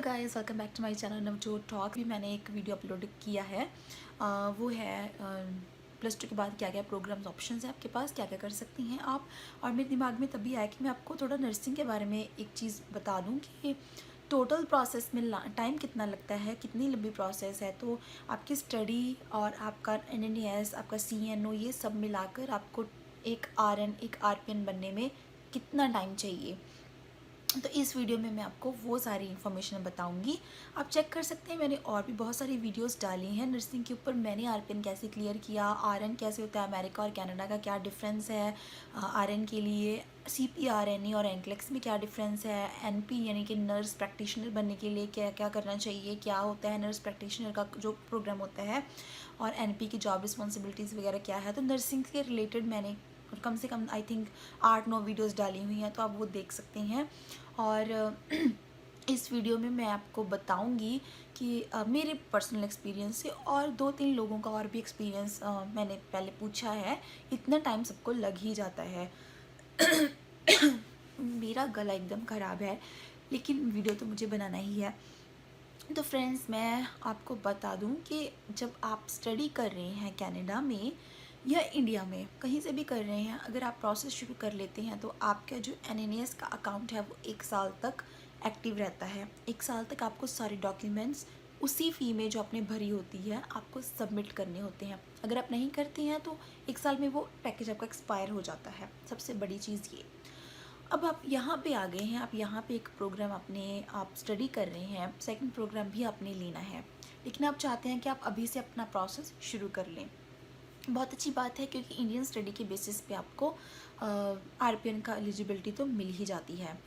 Guys, welcome back to my channel Navjot talk. भी मैंने एक वीडियो अपलोड किया है। वो है +2 के बाद क्या क्या प्रोग्राम्स ऑप्शंस हैं आपके पास, क्या क्या कर सकती हैं आप। और मेरे दिमाग में तभी आया कि मैं आपको थोड़ा नर्सिंग के बारे में एक चीज़ बता दूं कि टोटल प्रोसेस में टाइम कितना लगता है, कितनी लंबी प्रोसेस है। तो आपकी स्टडी और आपका NNES, आपका CNO, ये सब मिलाकर आपको एक RN, एक RPN बनने में कितना टाइम चाहिए। तो इस वीडियो में मैं आपको वो सारी इन्फॉर्मेशन बताऊंगी। आप चेक कर सकते हैं, मैंने और भी बहुत सारी वीडियोस डाली हैं नर्सिंग के ऊपर। मैंने RPN कैसे क्लियर किया, RN कैसे होता है, अमेरिका और कनाडा का क्या डिफरेंस है, RN के लिए CPRNE और NCLEX में क्या डिफरेंस है, NP यानी कि नर्स प्रैक्टिशनर बनने के लिए क्या क्या करना चाहिए, क्या होता है नर्स प्रैक्टिशनर का जो प्रोग्राम होता है, और NP की जॉब रिस्पॉन्सिबिलिटीज़ वगैरह क्या है। तो नर्सिंग के रिलेटेड मैंने कम से कम आई थिंक 8-9 वीडियोस डाली हुई हैं, तो आप वो देख सकते हैं। और इस वीडियो में मैं आपको बताऊंगी कि मेरे पर्सनल एक्सपीरियंस से और 2-3 लोगों का और भी एक्सपीरियंस मैंने पहले पूछा है। इतना टाइम सबको लग ही जाता है। मेरा गला एकदम ख़राब है, लेकिन वीडियो तो मुझे बनाना ही है। तो फ्रेंड्स, मैं आपको बता दूं कि जब आप स्टडी कर रहे हैं कनाडा में या इंडिया में, कहीं से भी कर रहे हैं, अगर आप प्रोसेस शुरू कर लेते हैं तो आपका जो NNES का अकाउंट है वो 1 साल तक एक्टिव रहता है। 1 साल तक आपको सारे डॉक्यूमेंट्स उसी फ़ी में जो आपने भरी होती है आपको सबमिट करने होते हैं। अगर आप नहीं करते हैं तो 1 साल में वो पैकेज आपका एक्सपायर हो जाता है। सबसे बड़ी चीज़ ये। अब आप यहाँ पे आ गए हैं, आप यहाँ पे एक प्रोग्राम आप स्टडी कर रहे हैं, सेकंड प्रोग्राम भी आपने लेना है, लेकिन आप चाहते हैं कि आप अभी से अपना प्रोसेस शुरू कर लें। बहुत अच्छी बात है, क्योंकि इंडियन स्टडी के बेसिस पे आपको RPN का एलिजिबिलिटी तो मिल ही जाती है।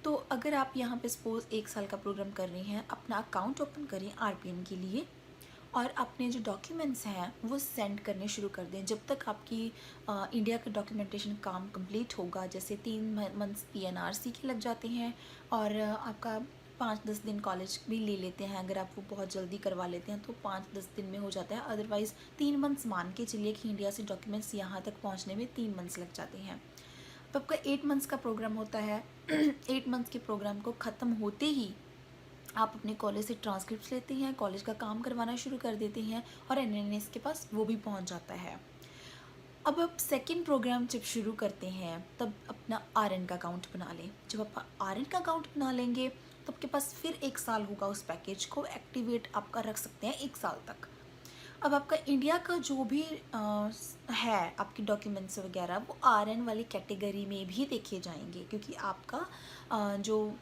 तो अगर आप यहाँ पे सपोज़ 1 साल का प्रोग्राम कर रहे हैं, अपना अकाउंट ओपन करें RPN के लिए और अपने जो डॉक्यूमेंट्स हैं वो सेंड करने शुरू कर दें। जब तक आपकी इंडिया का डॉक्यूमेंटेशन काम कंप्लीट होगा, जैसे 3 मंथ्स PNRC के लग जाते हैं, और आपका 5-10 दिन कॉलेज भी ले लेते हैं। अगर आप वो बहुत जल्दी करवा लेते हैं तो 5-10 दिन में हो जाता है। अदरवाइज़ 3 मंथ्स मान के चलिए कि इंडिया से डॉक्यूमेंट्स यहाँ तक पहुँचने में 3 मंथ्स लग जाते हैं। तो आपका 8 मंथ्स का प्रोग्राम होता है। 8 मंथ्स के प्रोग्राम को ख़त्म होते ही आप अपने कॉलेज से ट्रांसक्रिप्ट्स लेते हैं, कॉलेज का काम करवाना शुरू कर देते हैं, और NNES के पास वो भी पहुंच जाता है। अब आप सेकंड प्रोग्राम जब शुरू करते हैं तब अपना RN का अकाउंट बना लें। जब आप RN का अकाउंट बना लेंगे तो आपके पास फिर 1 साल होगा, उस पैकेज को एक्टिवेट आपका रख सकते हैं 1 साल तक। अब आपका इंडिया का जो भी है, आपके डॉक्यूमेंट्स वगैरह, वो RN वाली कैटेगरी में भी देखे जाएंगे, क्योंकि आपका जो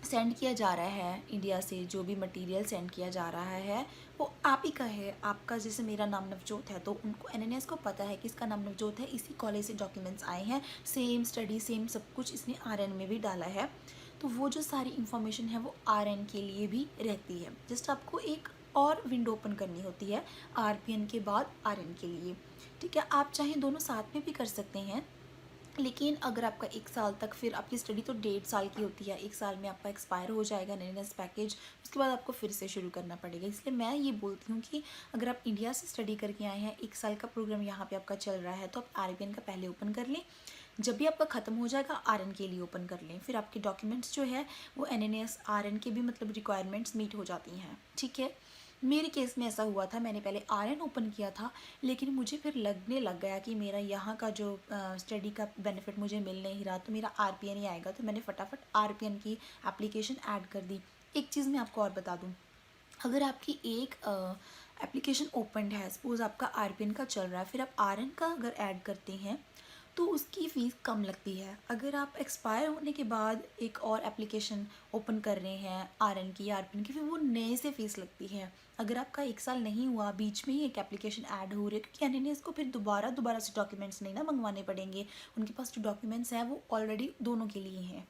सेंड किया जा रहा है इंडिया से, जो भी मटेरियल सेंड किया जा रहा है वो आप ही का है। आपका जैसे मेरा नाम नवजोत है, तो उनको NNES को पता है कि इसका नाम नवजोत है, इसी कॉलेज से डॉक्यूमेंट्स आए हैं, सेम स्टडी सेम सब कुछ इसने RN में भी डाला है। तो वो जो सारी इन्फॉर्मेशन है वो RN के लिए भी रहती है। जस्ट आपको एक और विंडो ओपन करनी होती है RPN के बाद RN के लिए। ठीक है, आप चाहें दोनों साथ में भी कर सकते हैं, लेकिन अगर आपका 1 साल तक, फिर आपकी स्टडी तो 1.5 साल की होती है, 1 साल में आपका एक्सपायर हो जाएगा NNES पैकेज, उसके बाद आपको फिर से शुरू करना पड़ेगा। इसलिए मैं ये बोलती हूँ कि अगर आप इंडिया से स्टडी करके आए हैं, 1 साल का प्रोग्राम यहाँ पे आपका चल रहा है, तो आप RPN का पहले ओपन कर लें। जब भी आपका ख़त्म हो जाएगा RN के लिए ओपन कर लें। फिर आपके डॉक्यूमेंट्स जो है वो NNES RN के भी मतलब रिक्वायरमेंट्स मीट हो जाती हैं। ठीक है, मेरे केस में ऐसा हुआ था, मैंने पहले RN ओपन किया था, लेकिन मुझे फिर लगने लग गया कि मेरा यहाँ का जो स्टडी का बेनिफिट मुझे मिल नहीं रहा, तो मेरा RPN ही आएगा। तो मैंने फटाफट RPN की एप्लीकेशन ऐड कर दी। एक चीज़ मैं आपको और बता दूँ, अगर आपकी एक एप्लीकेशन ओपन है, सपोज़ आपका RPN का चल रहा है, फिर आप RN का अगर ऐड करते हैं तो उसकी फ़ीस कम लगती है। अगर आप एक्सपायर होने के बाद एक और एप्लीकेशन ओपन कर रहे हैं RN की या RPN की, फिर वो नए से फ़ीस लगती है। अगर आपका 1 साल नहीं हुआ, बीच में ही एक एप्लीकेशन ऐड हो रही है, क्योंकि NNES को फिर दोबारा से डॉक्यूमेंट्स नहीं ना मंगवाने पड़ेंगे, उनके पास जो डॉक्यूमेंट्स हैं वो ऑलरेडी दोनों के लिए हैं।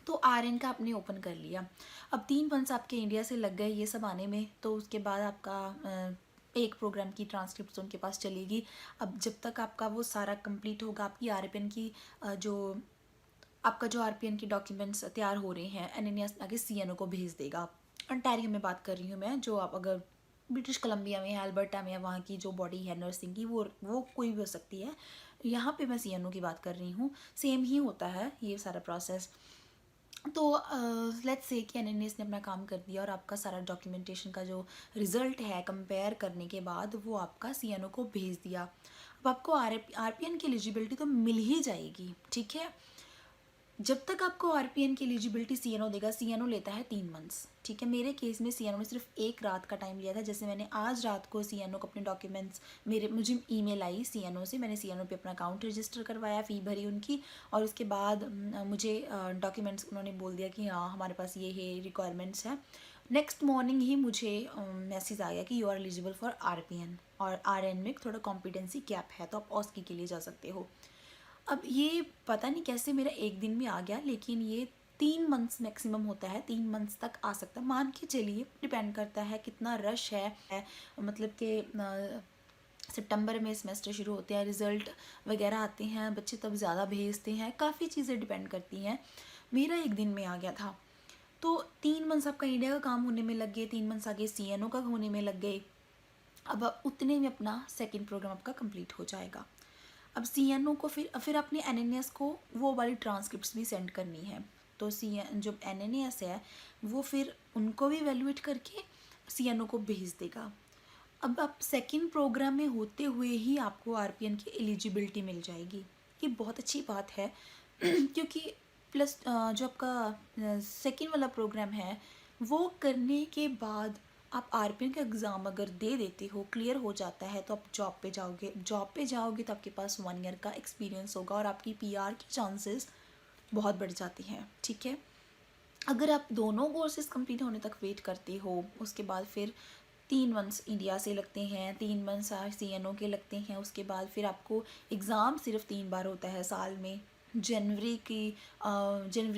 तो RN का आपने ओपन कर लिया। अब 3 मंथ्स आपके इंडिया से लग गए ये सब आने में, तो उसके बाद आपका एक प्रोग्राम की ट्रांसक्रिप्ट उनके पास चलेगी। अब जब तक आपका वो सारा कंप्लीट होगा, आपकी RPN की जो RPN की डॉक्यूमेंट्स तैयार हो रहे हैं, NNES आगे CNO को भेज देगा। अंटारियो में बात कर रही हूँ मैं, जो आप अगर ब्रिटिश कोलंबिया में है, अल्बर्टा में है, वहाँ की जो बॉडी है नर्सिंग की, वो कोई भी हो सकती है। यहाँ पे मैं CNO की बात कर रही हूँ। सेम ही होता है ये सारा प्रोसेस। तो लेट्स से कि एनएनएस ने अपना काम कर दिया और आपका सारा डॉक्यूमेंटेशन का जो रिजल्ट है कंपेयर करने के बाद वो आपका सीएनओ को भेज दिया। अब आपको आरपीएन की एलिजिबिलिटी तो मिल ही जाएगी, ठीक है। जब तक आपको आरपीएन की एलिजिबिलिटी सीएनओ देगा, सीएनओ लेता है 3 मंथ्स, ठीक है। मेरे केस में सीएनओ ने सिर्फ एक रात का टाइम लिया था। जैसे मैंने आज रात को सीएनओ को अपने डॉक्यूमेंट्स, मुझे ईमेल आई सीएनओ से, मैंने सीएनओ पे अपना अकाउंट रजिस्टर करवाया, फ़ी भरी उनकी, और उसके बाद मुझे डॉक्यूमेंट्स उन्होंने बोल दिया कि हाँ हमारे पास ये रिक्वायरमेंट्स हैं। नेक्स्ट मॉर्निंग ही मुझे मैसेज आ गया कि you are eligible for RPN, और आरएन में थोड़ा कॉम्पिटेंसी गैप है तो आप ऑस्की के लिए जा सकते हो। अब ये पता नहीं कैसे मेरा एक दिन में आ गया, लेकिन ये 3 मंथ्स मैक्सिमम होता है, 3 मंथ्स तक आ सकता है, मान के चलिए। डिपेंड करता है कितना रश है। मतलब कि सितंबर में सेमेस्टर शुरू होते हैं, रिज़ल्ट वगैरह आते हैं, बच्चे तब ज़्यादा भेजते हैं, काफ़ी चीज़ें डिपेंड करती हैं। मेरा एक दिन में आ गया था। तो 3 मंथ्स आपका इंडिया का काम होने में लग गए, 3 मंथ्स आगे सीएनओ का होने में लग गए। अब उतने में अपना सेकेंड प्रोग्राम आपका कंप्लीट हो जाएगा। अब सीएनओ को फिर अपने एनएनएस को वो वाली ट्रांसक्रिप्ट्स भी सेंड करनी है। तो जो एनएनएस है वो फिर उनको भी वैल्यूएट करके सीएनओ को भेज देगा। अब आप सेकंड प्रोग्राम में होते हुए ही आपको आरपीएन की एलिजिबिलिटी मिल जाएगी। ये बहुत अच्छी बात है क्योंकि प्लस जो आपका सेकंड वाला प्रोग्राम है वो करने के बाद आप आरपीएन का एग्ज़ाम अगर दे देते हो, क्लियर हो जाता है, तो आप जॉब पे जाओगे। जॉब पे जाओगे तो आपके पास 1 ईयर का एक्सपीरियंस होगा और आपकी पीआर की चांसेस बहुत बढ़ जाती हैं, ठीक है। अगर आप दोनों कोर्सेज कंप्लीट होने तक वेट करते हो, उसके बाद फिर 3 मंथ्स इंडिया से लगते हैं, 3 मंथ्स सीएनओ के लगते हैं, उसके बाद फिर आपको एग्ज़ाम सिर्फ 3 बार होता है साल में। जनवरी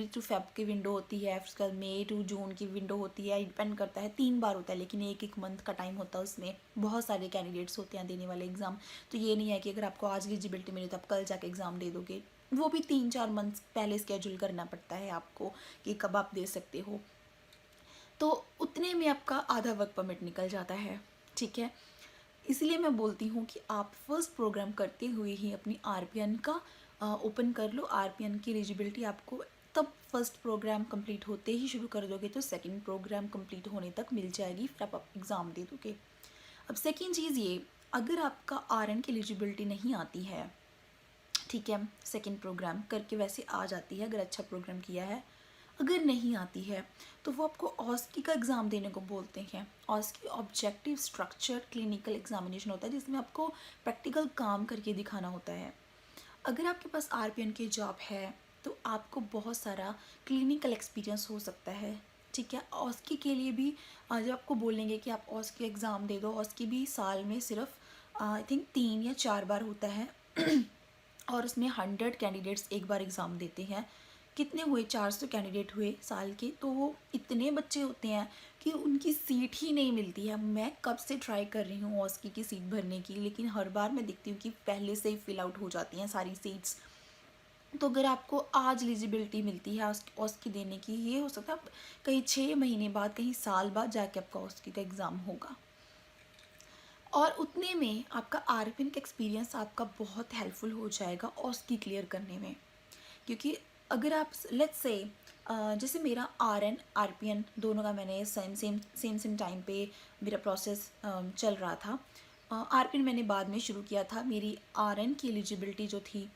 टू फेब की विंडो होती है, फिर उसके बाद मई टू जून की विंडो होती है, डिपेंड करता है, 3 बार होता है, लेकिन एक एक मंथ का टाइम होता है। उसमें बहुत सारे कैंडिडेट्स होते हैं देने वाले एग्ज़ाम। तो ये नहीं है कि अगर आपको आज एलिजिबिलिटी मिली तो आप कल जाके एग्ज़ाम दे दोगे। वो भी 3-4 मंथ्स पहले स्केड्यूल करना पड़ता है आपको कि कब आप दे सकते हो। तो उतने में आपका आधा वर्क परमिट निकल जाता है, ठीक है। इसलिए मैं बोलती हूँ कि आप फर्स्ट प्रोग्राम करते हुए ही अपनी आरपीएन का ओपन कर लो। आरपीएन की एलिजिबिलिटी आपको तब फर्स्ट प्रोग्राम कंप्लीट होते ही शुरू कर दोगे तो सेकंड प्रोग्राम कंप्लीट होने तक मिल जाएगी, फिर आप एग्ज़ाम दे दोगे। अब सेकंड चीज़ ये, अगर आपका आरएन की एलिजिबिलिटी नहीं आती है, ठीक है, सेकंड प्रोग्राम करके वैसे आ जाती है अगर अच्छा प्रोग्राम किया है, अगर नहीं आती है तो वो आपको ऑस्की का एग्ज़ाम देने को बोलते हैं। ऑस्की ऑब्जेक्टिव स्ट्रक्चर क्लिनिकल एग्जामिनेशन होता है जिसमें आपको प्रैक्टिकल काम करके दिखाना होता है। अगर आपके पास आरपीएन की जॉब है तो आपको बहुत सारा क्लिनिकल एक्सपीरियंस हो सकता है, ठीक है। ऑस्की के लिए भी जब आपको बोलेंगे कि आप ऑस्की एग्ज़ाम दे दो, ऑस्की भी साल में सिर्फ आई थिंक 3 या 4 बार होता है और उसमें 100 कैंडिडेट्स एक बार एग्ज़ाम देते हैं। कितने हुए, 400 कैंडिडेट हुए साल के, तो वो इतने बच्चे होते हैं कि उनकी सीट ही नहीं मिलती है। मैं कब से ट्राई कर रही हूँ ऑस्की की सीट भरने की, लेकिन हर बार मैं देखती हूँ कि पहले से ही फिल आउट हो जाती हैं सारी सीट्स। तो अगर आपको आज एलिजिबिलिटी मिलती है ऑस्की देने की, ये हो सकता है कहीं 6 महीने बाद, कहीं साल बाद जाके आपका ऑस्की का एग्ज़ाम होगा। और उतने में आपका आरपीएन का एक्सपीरियंस आपका बहुत हेल्पफुल हो जाएगा ऑस्की क्लियर करने में। क्योंकि अगर आप लेट्स से जैसे मेरा आरएन आरपीएन दोनों का मैंने सेम टाइम पे मेरा प्रोसेस चल रहा था। आरपीएन मैंने बाद में शुरू किया था, मेरी आरएन की एलिजिबिलिटी जो थी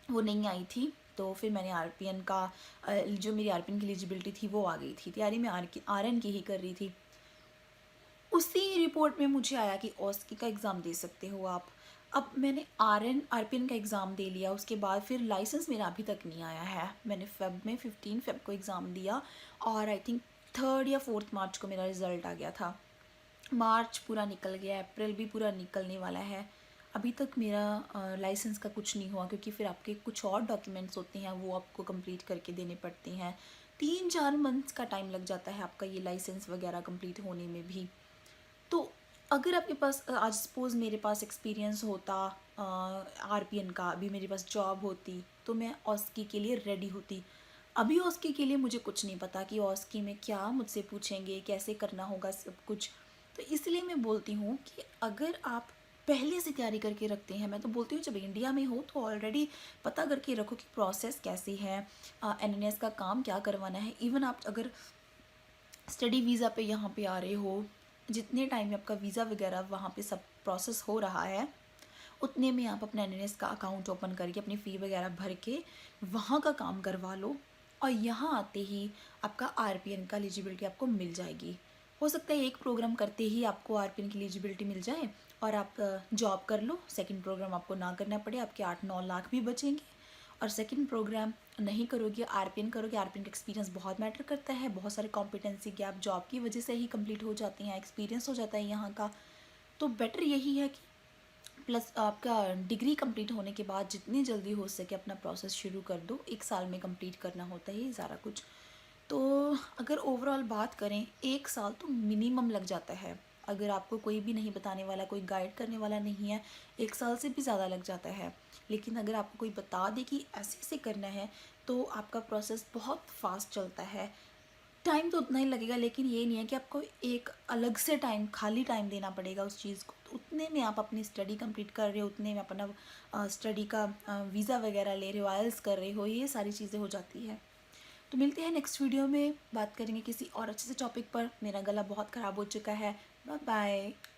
वो नहीं आई थी, तो फिर मैंने आरपीएन का जो मेरी आरपीएन की एलिजिबिलिटी थी वो आ गई थी। तैयारी मैं आरएन की ही कर रही थी। उसी रिपोर्ट में मुझे आया कि ऑस्की का एग्ज़ाम दे सकते हो आप। अब मैंने आरपीएन का एग्ज़ाम दे लिया, उसके बाद फिर लाइसेंस मेरा अभी तक नहीं आया है। मैंने 15 फेब को एग्ज़ाम दिया और आई थिंक 3 या 4 मार्च को मेरा रिज़ल्ट आ गया था। मार्च पूरा निकल गया, अप्रैल भी पूरा निकलने वाला है, अभी तक मेरा लाइसेंस का कुछ नहीं हुआ, क्योंकि फिर आपके कुछ और डॉक्यूमेंट्स होते हैं वो आपको कंप्लीट करके देने पड़ते हैं। 3-4 मंथ्स का टाइम लग जाता है आपका ये लाइसेंस वगैरह कंप्लीट होने में भी। तो अगर आपके पास आज सपोज़ मेरे पास एक्सपीरियंस होता आरपीएन का, अभी मेरे पास जॉब होती, तो मैं ऑस्की के लिए रेडी होती। अभी ऑस्की के लिए मुझे कुछ नहीं पता कि ऑस्की में क्या मुझसे पूछेंगे, कैसे करना होगा सब कुछ। तो इसलिए मैं बोलती हूँ कि अगर आप पहले से तैयारी करके रखते हैं। मैं तो बोलती हूँ जब इंडिया में हो तो ऑलरेडी पता करके रखो कि प्रोसेस कैसी है, एनएनएस का काम क्या करवाना है। इवन आप अगर स्टडी वीज़ा पे यहाँ पे आ रहे हो, जितने टाइम में आपका वीज़ा वगैरह वहाँ पे सब प्रोसेस हो रहा है, उतने में आप अपना एनएनएस का अकाउंट ओपन करके अपनी फ़ी वगैरह भर के वहाँ का काम करवा लो, और यहाँ आते ही आपका आरपीएन का एलिजिबिलिटी आपको मिल जाएगी। हो सकता है एक प्रोग्राम करते ही आपको आरपीएन की एलिजिबिलिटी मिल जाए और आप जॉब कर लो, सेकंड प्रोग्राम आपको ना करना पड़े, आपके 8-9 लाख भी बचेंगे। और सेकंड प्रोग्राम नहीं करोगे, आरपीएन करोगे, आरपीएन का एक्सपीरियंस बहुत मैटर करता है। बहुत सारे कॉम्पिटेंसी गैप जॉब की वजह से ही कंप्लीट हो जाते हैं, एक्सपीरियंस हो जाता है यहाँ का। तो बेटर यही है कि प्लस आपका डिग्री कंप्लीट होने के बाद जितनी जल्दी हो सके अपना प्रोसेस शुरू कर दो। 1 साल में कंप्लीट करना होता है ये सारा कुछ। तो अगर ओवरऑल बात करें, 1 साल तो मिनिमम लग जाता है। अगर आपको कोई भी नहीं बताने वाला, कोई गाइड करने वाला नहीं है, 1 साल से भी ज़्यादा लग जाता है। लेकिन अगर आपको कोई बता दे कि ऐसे ऐसे करना है, तो आपका प्रोसेस बहुत फास्ट चलता है। टाइम तो उतना ही लगेगा, लेकिन ये नहीं है कि आपको एक अलग से टाइम, खाली टाइम देना पड़ेगा उस चीज़ को। तो उतने में आप अपनी स्टडी कंप्लीट कर रहे हो, उतने में अपना स्टडी का वीज़ा वगैरह ले रहे हो, आइल्स कर रहे हो, ये सारी चीज़ें हो जाती है। तो मिलते हैं नेक्स्ट वीडियो में, बात करेंगे किसी और अच्छे से टॉपिक पर। मेरा गला बहुत ख़राब हो चुका है। Bye bye.